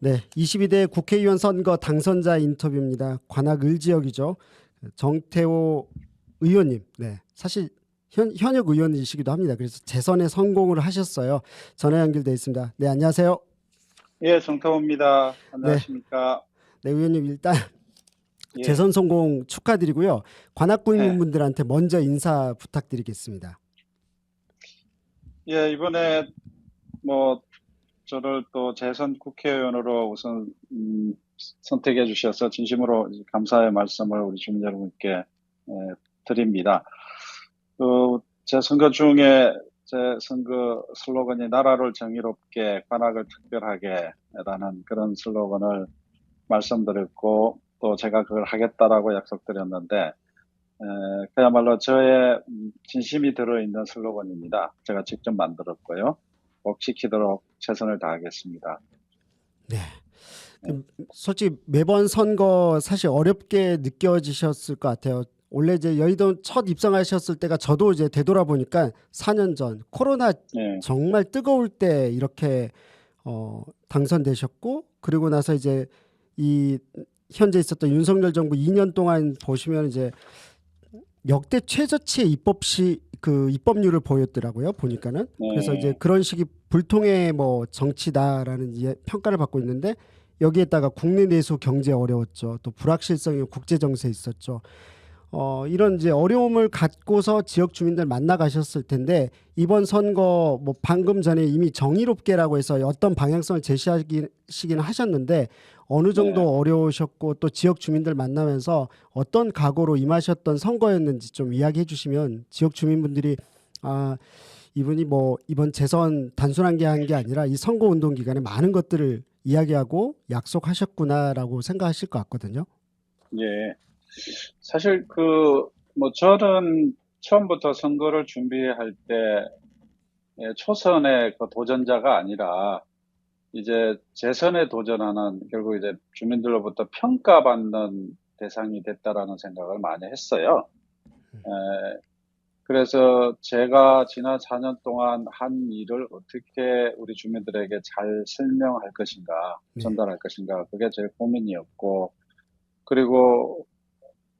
네, 22대 국회의원 선거 당선자 인터뷰입니다. 관악 을지역이죠. 정태호 의원님, 네, 사실 현역 의원이시기도 합니다. 그래서 재선에 성공을 하셨어요. 전화 연결돼 있습니다. 네, 안녕하세요. 예, 정태호입니다. 네, 안녕하십니까? 네, 의원님 일단 예, 재선 성공 축하드리고요. 관악 예, 구민분들한테 먼저 인사 부탁드리겠습니다. 예, 이번에 뭐 저를 또 재선 국회의원으로 우선 선택해 주셔서 진심으로 감사의 말씀을 우리 주민 여러분께 드립니다. 제 선거 중에 제 선거 슬로건이 나라를 정의롭게 관악을 특별하게라는 그런 슬로건을 말씀드렸고 또 제가 그걸 하겠다라고 약속드렸는데 그야말로 저의 진심이 들어있는 슬로건입니다. 제가 직접 만들었고요. 꼭 지키도록 최선을 다하겠습니다. 네. 솔직히 매번 선거 사실 어렵게 느껴지셨을 것 같아요. 원래 이제 여의도 첫 입성하셨을 때가 저도 이제 되돌아보니까 4년 전 코로나 네, 정말 뜨거울 때 이렇게 당선되셨고, 그리고 나서 이제 이 현재 있었던 윤석열 정부 2년 동안 보시면 이제 역대 최저치의 입법률을 보였더라고요. 보니까는. 그래서 이제 네, 그런 식이 불통의 뭐 정치다라는 평가를 받고 있는데, 여기에다가 국내 내수 경제 어려웠죠. 또 불확실성이 국제 정세에 있었죠. 이런 이제 어려움을 갖고서 지역 주민들 만나 가셨을 텐데, 이번 선거 뭐 방금 전에 이미 정의롭게라고 해서 어떤 방향성을 제시하시긴 하셨는데, 어느 정도 네. 어려우셨고 또 지역 주민들 만나면서 어떤 각오로 임하셨던 선거였는지 좀 이야기해 주시면, 지역 주민분들이 이분이 뭐 이번 재선 단순한 게 한 게 아니라 이 선거 운동 기간에 많은 것들을 이야기하고 약속하셨구나라고 생각하실 것 같거든요. 예. 사실 뭐 저는 처음부터 선거를 준비할 때 초선의 그 도전자가 아니라 이제 재선에 도전하는 결국 이제 주민들로부터 평가받는 대상이 됐다라는 생각을 많이 했어요. 그래서 제가 지난 4년 동안 한 일을 어떻게 우리 주민들에게 잘 설명할 것인가, 네. 전달할 것인가, 그게 제일 고민이었고, 그리고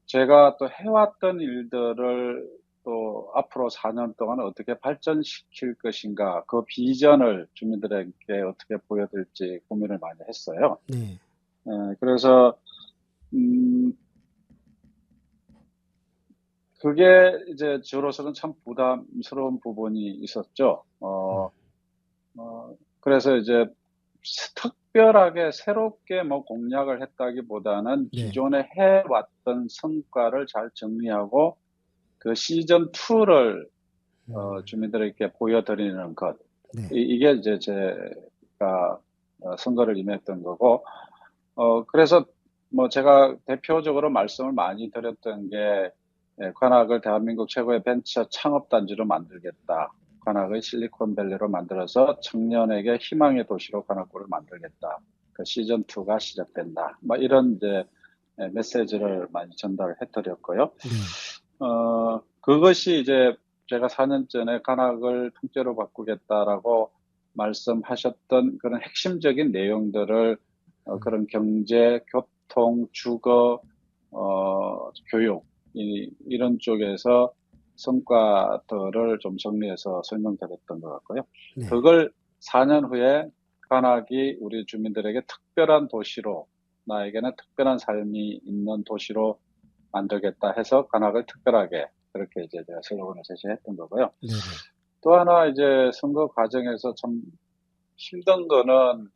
제가 또 해왔던 일들을 또 앞으로 4년 동안 어떻게 발전시킬 것인가, 그 비전을 주민들에게 어떻게 보여드릴지 고민을 많이 했어요. 네. 그래서, 음, 그게 이제 저로서는 참 부담스러운 부분이 있었죠. 그래서 이제 특별하게 새롭게 뭐 공약을 했다기보다는 네. 기존에 해왔던 성과를 잘 정리하고 그 시즌2를 주민들에게 보여드리는 것. 네. 이게 이제 제가 선거를 임했던 거고, 그래서 뭐 제가 대표적으로 말씀을 많이 드렸던 게 관악을 대한민국 최고의 벤처 창업단지로 만들겠다. 관악의 실리콘밸리로 만들어서 청년에게 희망의 도시로 관악구를 만들겠다. 그 시즌2가 시작된다. 뭐 이런 이제 메시지를 많이 전달해 드렸고요. 네. 그것이 이제 제가 4년 전에 관악을 통째로 바꾸겠다라고 말씀하셨던 그런 핵심적인 내용들을 그런 경제, 교통, 주거, 교육, 이런 쪽에서 성과들을 좀 정리해서 설명드렸던 것 같고요. 네. 그걸 4년 후에 관악이 우리 주민들에게 특별한 도시로, 나에게는 특별한 삶이 있는 도시로 만들겠다 해서 관악을 특별하게 그렇게 이제 제가 슬로건을 제시했던 거고요. 네네. 또 하나 이제 선거 과정에서 참 힘든 거는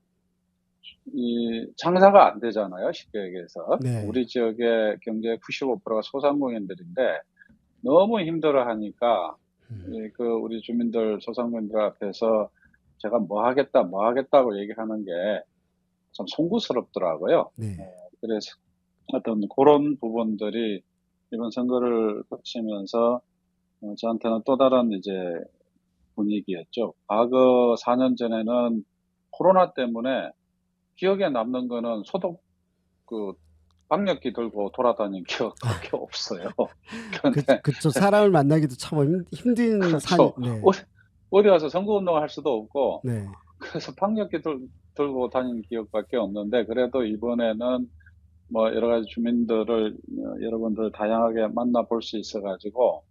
이 장사가 안 되잖아요. 쉽게 얘기해서. 네. 우리 지역의 경제의 95%가 소상공인들인데 너무 힘들어 하니까 우리 주민들 소상공인들 앞에서 제가 뭐 하겠다고 얘기하는 게 참 송구스럽더라고요. 네. 그래서 어떤 그런 부분들이 이번 선거를 거치면서 저한테는 또 다른 이제 분위기였죠. 과거 4년 전에는 코로나 때문에 기억에 남는 거는 방역기 들고 돌아다닌 기억밖에 없어요. 그런데 그쵸. 사람을 만나기도 참 힘든 그렇죠. 네. 어디 가서 선거운동을 할 수도 없고 네. 그래서 방역기 들고 다닌 기억밖에 없는데 그래도 이번에는 뭐 여러 가지 주민들을 여러분들 다양하게 만나볼 수 있어가지고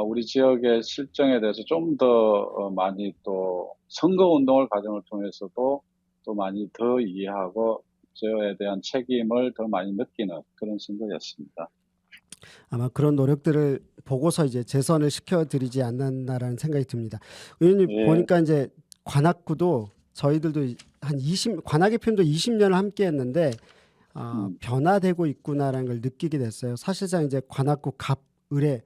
우리 지역의 실정에 대해서 좀 더 많이 또 선거운동을 과정을 통해서도 또 많이 더 이해하고 저에 대한 책임을 더 많이 느끼는 그런 선거였습니다. 아마 그런 노력들을 보고서 이제 재선을 시켜드리지 않았나라는 생각이 듭니다. 의원님 예, 보니까 이제 관악구도 저희들도 한 20, 관악 표현도 20년을 함께 했는데 음, 변화되고 있구나라는 걸 느끼게 됐어요. 사실상 이제 관악구 갑, 을의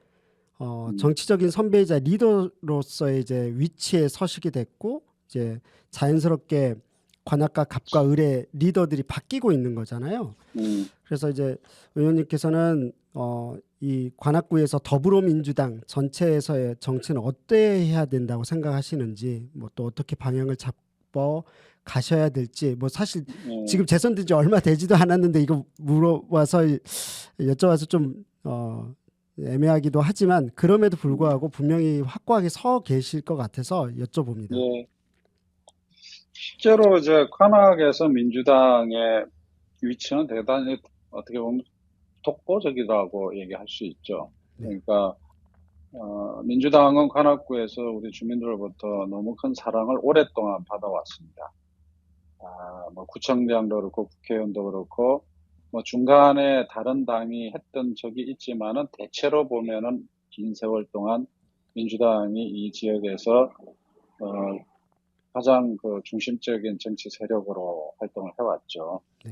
음, 정치적인 선배이자 리더로서의 이제 위치에 서시게 됐고 이제 자연스럽게 관악과 갑과 을의 리더들이 바뀌고 있는 거잖아요. 음. 그래서 이제 의원님께서는 이 관악구에서 더불어민주당 전체에서의 정치는 어때야 된다고 생각하시는지 뭐 또 어떻게 방향을 잡어 가셔야 될지 뭐 사실 예. 지금 재선된 지 얼마 되지도 않았는데 이거 물어봐서 여쭤봐서 좀 애매하기도 하지만 그럼에도 불구하고 분명히 확고하게 서 계실 것 같아서 여쭤봅니다. 예. 실제로 이제 관악에서 민주당의 위치는 대단히 어떻게 보면 독보적이라고 얘기할 수 있죠. 네. 그러니까 민주당은 관악구에서 우리 주민들로부터 너무 큰 사랑을 오랫동안 받아왔습니다. 뭐 구청장도 그렇고 국회의원도 그렇고 뭐 중간에 다른 당이 했던 적이 있지만은 대체로 보면은 긴 세월 동안 민주당이 이 지역에서 어, 가장 그 중심적인 정치 세력으로 활동을 해왔죠. 네.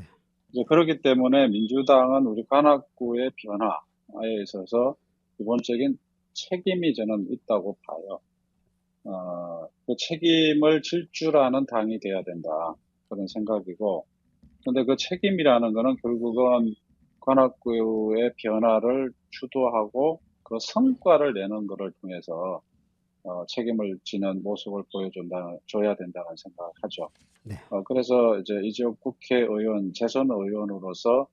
이제 그렇기 때문에 민주당은 우리 관악구의 변화에 있어서 기본적인 책임이 저는 있다고 봐요. 그 책임을 질 줄 아는 당이 돼야 된다. 그런 생각이고, 근데 그 책임이라는 거는 결국은 관악구의 변화를 주도하고 그 성과를 내는 것을 통해서 책임을 지는 모습을 줘야 된다는 생각을 하죠. 네. 그래서 이제 이 지역 국회의원, 재선 의원으로서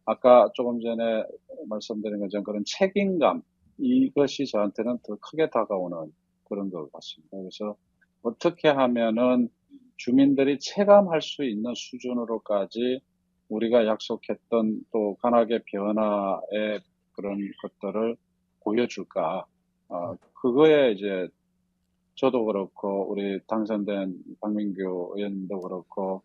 아까 조금 전에 말씀드린 것처럼 그런 책임감, 이것이 저한테는 더 크게 다가오는 그런 것 같습니다. 그래서 어떻게 하면은 주민들이 체감할 수 있는 수준으로까지 우리가 약속했던 또 관악의 변화의 그런 것들을 보여줄까. 그거에 이제 저도 그렇고 우리 당선된 박민규 의원도 그렇고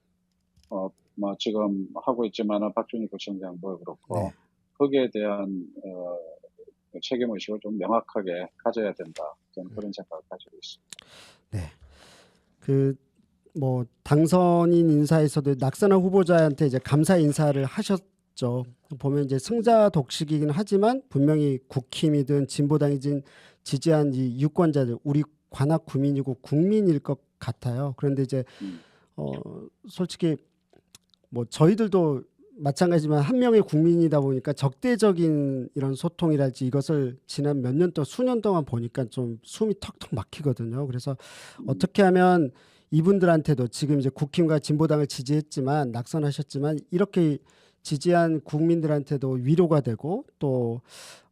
뭐 지금 하고 있지만은 박준희 구청장도 네. 그렇고 거기에 대한 책임 의식을 좀 명확하게 가져야 된다. 저는 그런 생각을 가지고 있습니다. 네. 그 뭐 당선인 인사에서도 낙선한 후보자한테 이제 감사 인사를 하셨죠. 보면 이제 승자 독식이긴 하지만 분명히 국힘이든 진보당이든 지지한 이 유권자들 우리 관악 구민이고 국민일 것 같아요. 그런데 이제 음, 어 솔직히 뭐 저희들도 마찬가지지만 한 명의 국민이다 보니까 적대적인 이런 소통이랄지 이것을 지난 몇 년 동안 수년 동안 보니까 좀 숨이 턱턱 막히거든요. 그래서 음, 어떻게 하면 이분들한테도 지금 이제 국힘과 진보당을 지지했지만 낙선하셨지만 이렇게 지지한 국민들한테도 위로가 되고 또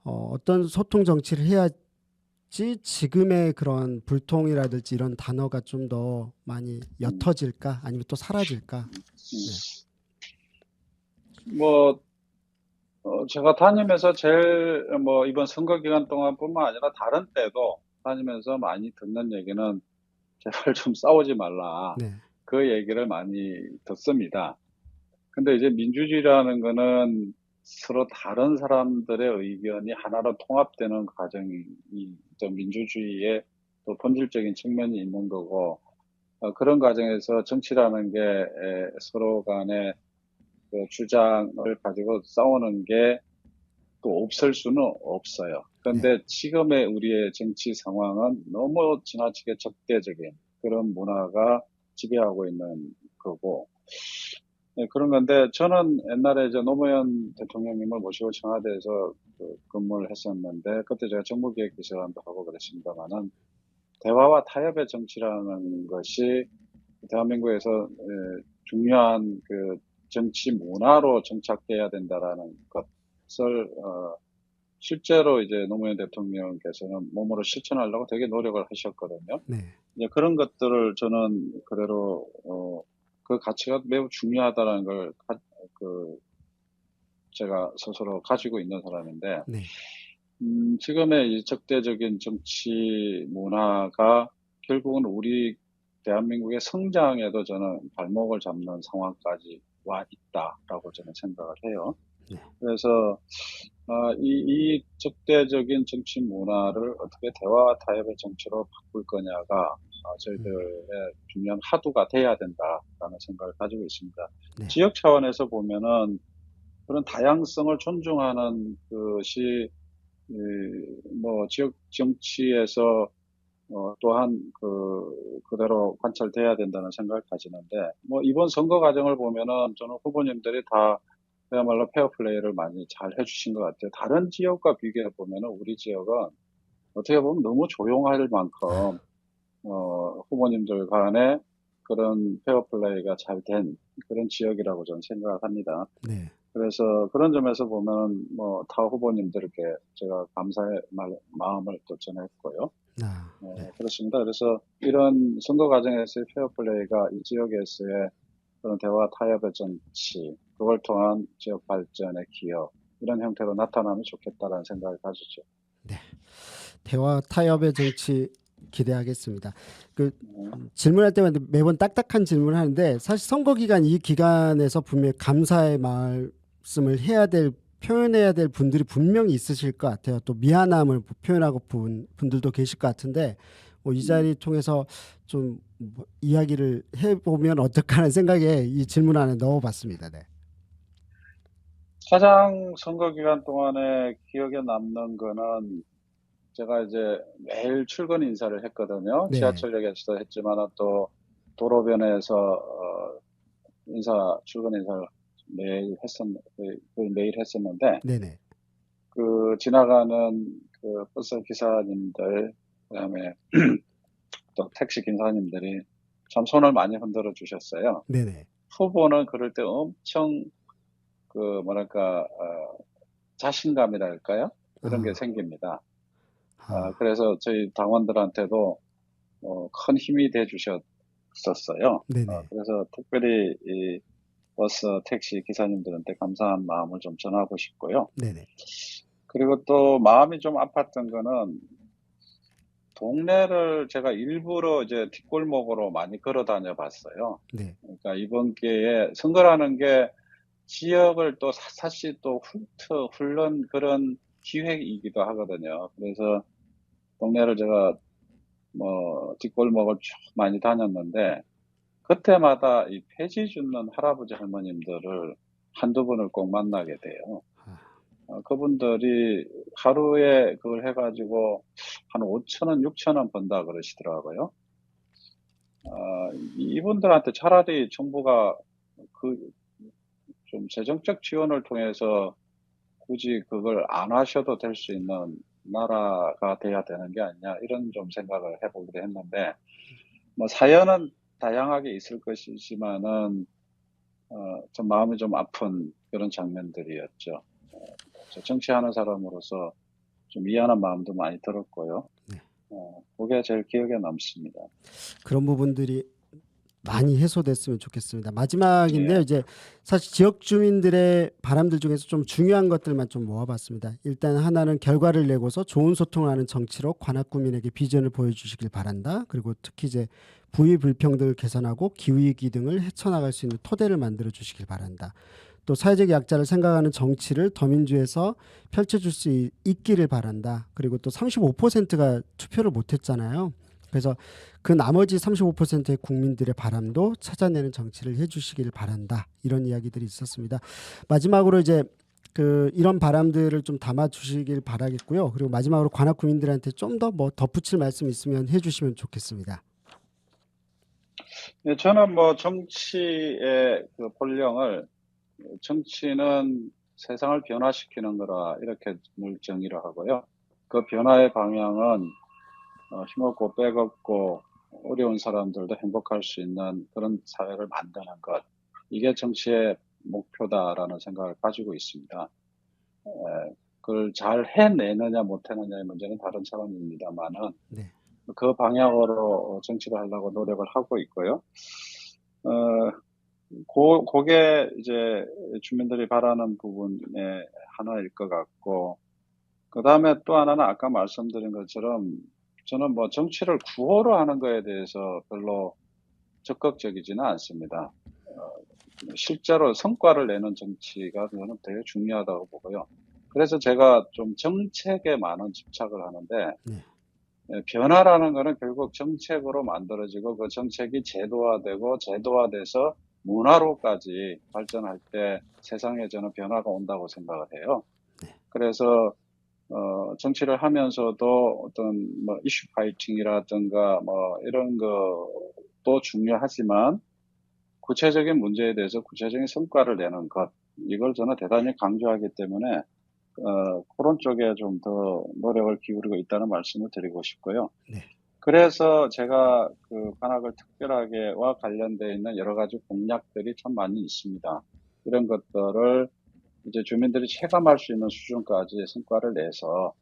어떤 소통 정치를 해야지 지금의 그런 불통이라든지 이런 단어가 좀 더 많이 음, 옅어질까 아니면 또 사라질까? 네. 뭐 제가 다니면서 제일 뭐 이번 선거 기간 동안뿐만 아니라 다른 때도 다니면서 많이 듣는 얘기는 제발 좀 싸우지 말라. 네. 그 얘기를 많이 듣습니다. 근데 이제 민주주의라는 거는 서로 다른 사람들의 의견이 하나로 통합되는 과정이 좀 민주주의의 또 본질적인 측면이 있는 거고, 그런 과정에서 정치라는 게 서로 간에 그 주장을 가지고 싸우는 게 또 없을 수는 없어요. 네. 그런데 지금의 우리의 정치 상황은 너무 지나치게 적대적인 그런 문화가 지배하고 있는 거고, 네, 그런 건데 저는 옛날에 이제 노무현 대통령님을 모시고 청와대에서 근무를 했었는데 그때 제가 정부기획비서관도 하고 그랬습니다만은 대화와 타협의 정치라는 것이 대한민국에서 중요한 그 정치 문화로 정착돼야 된다라는 것을 실제로 이제 노무현 대통령께서는 몸으로 실천하려고 되게 노력을 하셨거든요. 네. 이제 그런 것들을 저는 그대로 그 가치가 매우 중요하다는 걸 제가 스스로 가지고 있는 사람인데, 네. 지금의 이 적대적인 정치 문화가 결국은 우리 대한민국의 성장에도 저는 발목을 잡는 상황까지 와 있다라고 저는 생각을 해요. 네. 그래서 이 적대적인 정치 문화를 어떻게 대화와 타협의 정치로 바꿀 거냐가 저희들의 중요한 하두가 돼야 된다라는 생각을 가지고 있습니다. 네. 지역 차원에서 보면은 그런 다양성을 존중하는 것이 뭐 지역 정치에서 또한 그대로 관찰돼야 된다는 생각을 가지는데, 뭐 이번 선거 과정을 보면은 저는 후보님들이 다 그야말로 페어플레이를 많이 잘 해주신 것 같아요. 다른 지역과 비교해 보면은 우리 지역은 어떻게 보면 너무 조용할 만큼 후보님들 간에 그런 페어플레이가 잘 된 그런 지역이라고 저는 생각을 합니다. 네. 그래서 그런 점에서 보면 뭐 타 후보님들께 제가 감사의 마음을 또 전했고요. 네. 그렇습니다. 그래서 이런 선거 과정에서의 페어플레이가 이 지역에서의 그런 대화 타협의 정치, 그걸 통한 지역 발전의 기여, 이런 형태로 나타나면 좋겠다라는 생각을 가지죠. 네. 대화 타협의 정치 기대하겠습니다. 그 네. 질문할 때마다 매번 딱딱한 질문을 하는데, 사실 선거 기간 이 기간에서 분명히 감사의 말씀을 해야 될, 표현해야 될 분들이 분명히 있으실 것 같아요. 또 미안함을 표현하고 분들도 계실 것 같은데, 이 자리 통해서 좀 이야기를 해보면 어떨까 하는 생각에 이 질문 안에 넣어봤습니다. 네. 가장 선거 기간 동안에 기억에 남는 거는 제가 이제 매일 출근 인사를 했거든요. 네. 지하철역에서도 했지만 또 도로변에서 출근 인사를 매일 했었는데, 네네. 지나가는 버스 기사님들, 그다음에 또 택시 기사님들이 참 손을 많이 흔들어 주셨어요. 네네. 후보는 그럴 때 엄청 뭐랄까 자신감이랄까요? 그런 게 아, 생깁니다. 아, 그래서 저희 당원들한테도 큰 힘이 돼 주셨었어요. 네네. 그래서 특별히 이 버스 택시 기사님들한테 감사한 마음을 좀 전하고 싶고요. 네네. 그리고 또 마음이 좀 아팠던 거는, 동네를 제가 일부러 이제 뒷골목으로 많이 걸어 다녀 봤어요. 네. 그러니까 이번 기회에 선거라는 게 지역을 또 사실 또 훑는 그런 기획이기도 하거든요. 그래서 동네를 제가 뭐 뒷골목을 쭉 많이 다녔는데, 그때마다 이 폐지 줍는 할아버지 할머님들을 한두 분을 꼭 만나게 돼요. 아, 그분들이 하루에 그걸 해가지고 한 5천 원, 6천 원 번다 그러시더라고요. 이분들한테 차라리 정부가 그 좀 재정적 지원을 통해서 굳이 그걸 안 하셔도 될 수 있는 나라가 돼야 되는 게 아니냐, 이런 좀 생각을 해보기도 했는데, 뭐 사연은 다양하게 있을 것이지만은 좀 마음이 좀 아픈 그런 장면들이었죠. 저 정치하는 사람으로서 좀 미안한 마음도 많이 들었고요. 네. 그게 제일 기억에 남습니다. 그런 부분들이 많이 해소됐으면 좋겠습니다. 마지막인데요. 예. 이제 사실 지역 주민들의 바람들 중에서 좀 중요한 것들만 좀 모아봤습니다. 일단 하나는 결과를 내고서 좋은 소통을 하는 정치로 관악 구민에게 비전을 보여주시길 바란다. 그리고 특히 이제 부위 불평등을 개선하고 기후위기 등을 헤쳐나갈 수 있는 토대를 만들어 주시길 바란다. 또 사회적 약자를 생각하는 정치를 더민주에서 펼쳐줄 수 있기를 바란다. 그리고 또 35%가 투표를 못했잖아요. 그래서 그 나머지 35%의 국민들의 바람도 찾아내는 정치를 해주시길 바란다. 이런 이야기들이 있었습니다. 마지막으로 이제 이런 바람들을 좀 담아주시길 바라겠고요. 그리고 마지막으로 관악 구민들한테 좀 더 뭐 덧붙일 말씀 있으면 해주시면 좋겠습니다. 예, 저는 뭐 정치의 본령을, 정치는 세상을 변화시키는 거라 이렇게 늘 정의를 하고요. 그 변화의 방향은 힘없고 빼없고 어려운 사람들도 행복할 수 있는 그런 사회를 만드는 것, 이게 정치의 목표다라는 생각을 가지고 있습니다. 그걸 잘 해내느냐 못해내냐의 문제는 다른 차원입니다만은, 네. 그 방향으로 정치를 하려고 노력을 하고 있고요. 어, 그게 이제 주민들이 바라는 부분의 하나일 것 같고, 그다음에 또 하나는 아까 말씀드린 것처럼 저는 뭐 정치를 구호로 하는 거에 대해서 별로 적극적이지는 않습니다. 실제로 성과를 내는 정치가 저는 되게 중요하다고 보고요. 그래서 제가 좀 정책에 많은 집착을 하는데, 네. 변화라는 거는 결국 정책으로 만들어지고 그 정책이 제도화되고 제도화돼서 문화로까지 발전할 때 세상에 저는 변화가 온다고 생각을 해요. 네. 그래서 정치를 하면서도 어떤 뭐 이슈 파이팅이라든가 뭐 이런 것도 중요하지만 구체적인 문제에 대해서 구체적인 성과를 내는 것, 이걸 저는 대단히 강조하기 때문에 그런 쪽에 좀 더 노력을 기울이고 있다는 말씀을 드리고 싶고요. 네. 그래서 제가 그 관악을 특별하게와 관련되어 있는 여러 가지 공약들이 참 많이 있습니다. 이런 것들을 이제 주민들이 체감할 수 있는 수준까지 성과를 내서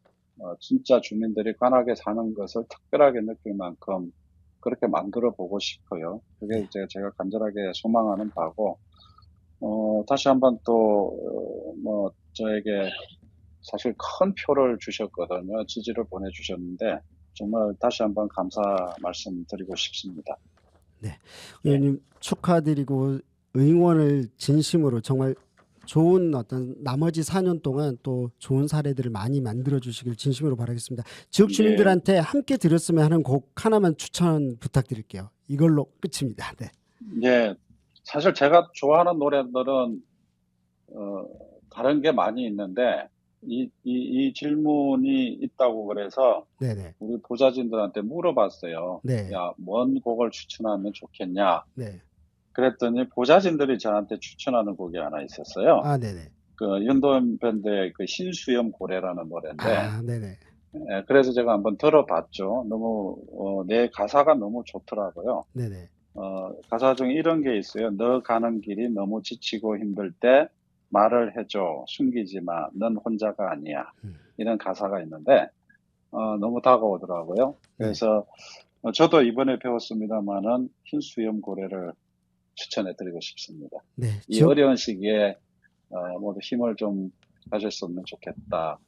진짜 주민들이 관악에 사는 것을 특별하게 느낄 만큼 그렇게 만들어 보고 싶어요. 그게 네. 이제 제가 간절하게 소망하는 바고, 다시 한번 또, 저에게 사실 큰 표를 주셨거든요. 지지를 보내주셨는데, 정말 다시 한번 감사 말씀드리고 싶습니다. 네. 예. 의원님 축하드리고 응원을 진심으로 정말 좋은 어떤 나머지 4년 동안 또 좋은 사례들을 많이 만들어 주시길 진심으로 바라겠습니다. 지역 예, 주민들한테 함께 들었으면 하는 곡 하나만 추천 부탁드릴게요. 이걸로 끝입니다. 네. 예. 사실 제가 좋아하는 노래들은, 어, 다른 게 많이 있는데, 이 질문이 있다고 그래서 네네. 우리 보좌진들한테 물어봤어요. 네. 야, 뭔 곡을 추천하면 좋겠냐? 네. 그랬더니 보좌진들이 저한테 추천하는 곡이 하나 있었어요. 아, 네네. 그 윤도현 밴드의 그 신수염 고래라는 노래인데, 아, 네네. 그래서 제가 한번 들어봤죠. 너무, 내 가사가 너무 좋더라고요. 네네. 가사 중에 이런 게 있어요. 너 가는 길이 너무 지치고 힘들 때 말을 해줘. 숨기지 마. 넌 혼자가 아니야. 음, 이런 가사가 있는데, 너무 다가오더라고요. 네. 그래서 저도 이번에 배웠습니다만은 흰수염 고래를 추천해 드리고 싶습니다. 네. 이 어려운 시기에 모두 힘을 좀 가졌으면 좋겠다.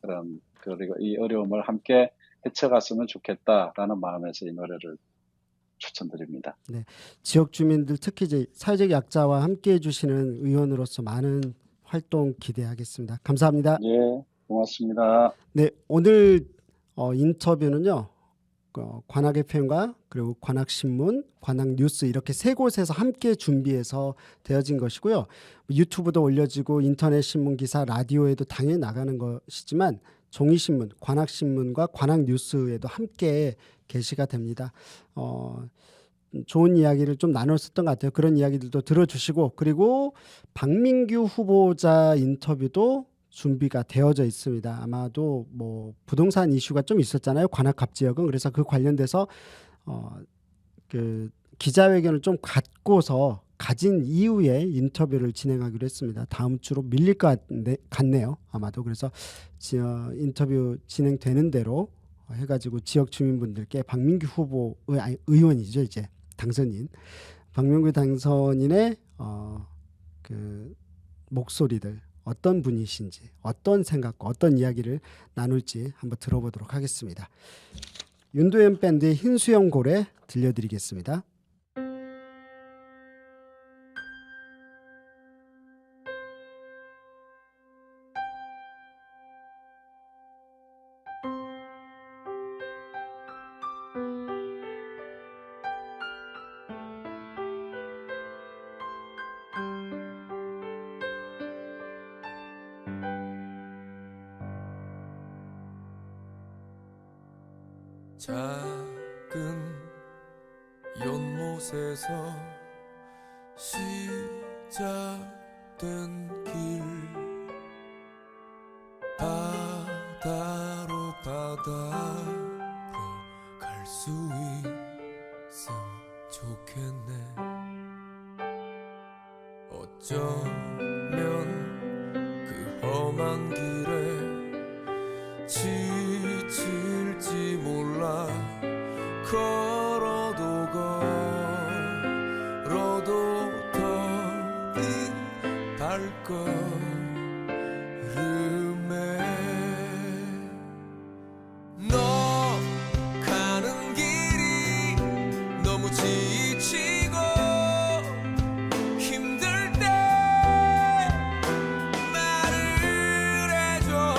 그리고 이 어려움을 함께 헤쳐갔으면 좋겠다라는 마음에서 이 노래를 추천드립니다. 네. 지역 주민들 특히 이제 사회적 약자와 함께 해주시는 의원으로서 많은 활동 기대하겠습니다. 감사합니다. 예, 고맙습니다. 네, 오늘 인터뷰는요. 관악 FM과 그리고 관악 신문, 관악 뉴스 이렇게 세 곳에서 함께 준비해서 되어진 것이고요. 유튜브도 올려지고 인터넷 신문 기사, 라디오에도 당연히 나가는 것이지만 종이 신문, 관악 신문과 관악 뉴스에도 함께 게시가 됩니다. 좋은 이야기를 좀 나눴었던 것 같아요. 그런 이야기들도 들어주시고 그리고 박민규 후보자 인터뷰도 준비가 되어져 있습니다. 아마도 뭐 부동산 이슈가 좀 있었잖아요. 관악갑 지역은 그래서 그 관련돼서 그 기자회견을 좀 갖고서 가진 이후에 인터뷰를 진행하기로 했습니다. 다음 주로 밀릴 것 같네요. 아마도 그래서 인터뷰 진행되는 대로 해가지고 지역 주민분들께 박민규 후보 의원이죠 이제 당선인 박민규 당선인의 그 목소리들 어떤 분이신지 어떤 생각과 어떤 이야기를 나눌지 한번 들어보도록 하겠습니다. 윤도현 밴드의 흰수염 고래 들려드리겠습니다. 작은 연못에서 시작된 길 바다로 갈 수 있음 좋겠네. 어쩌면 그 험한 길에 지칠지 몰라. 걸어도 더 발걸음에 너 가는 길이 너무 지치고 힘들 때 말을 해줘.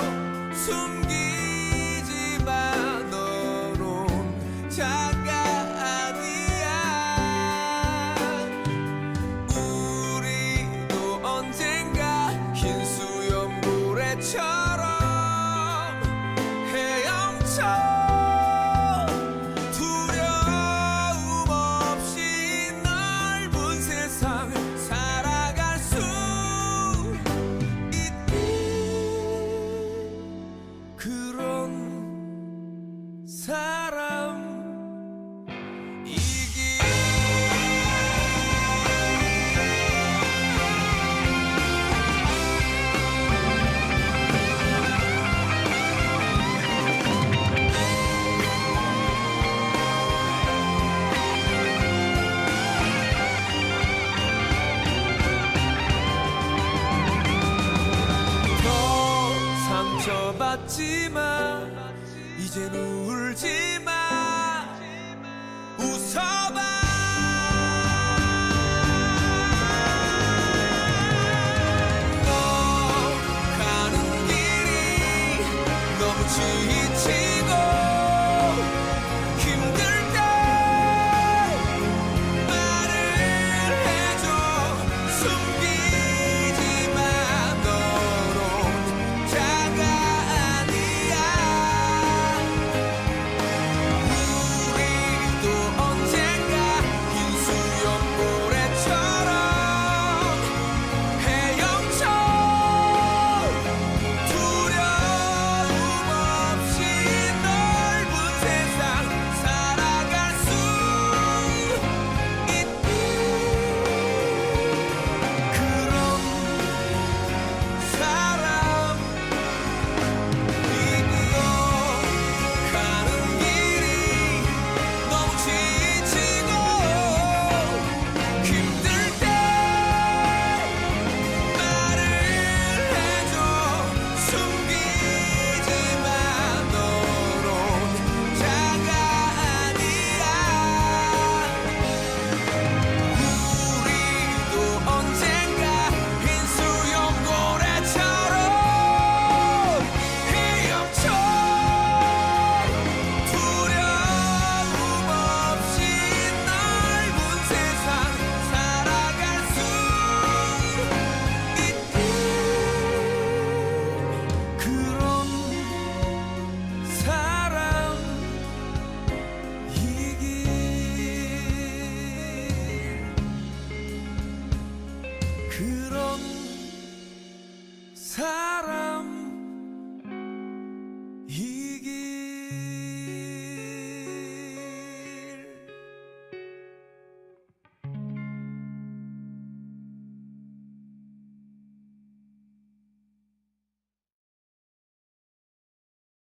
숨기지 마, 넌 혼자가 아니야. 우리도 언젠가 흰 수염고래처럼 헤엄쳐 두려움 없이 넓은 세상 살아갈 수 있는 그런 사람이기. 더 상처받지 마, 이젠 울지 마.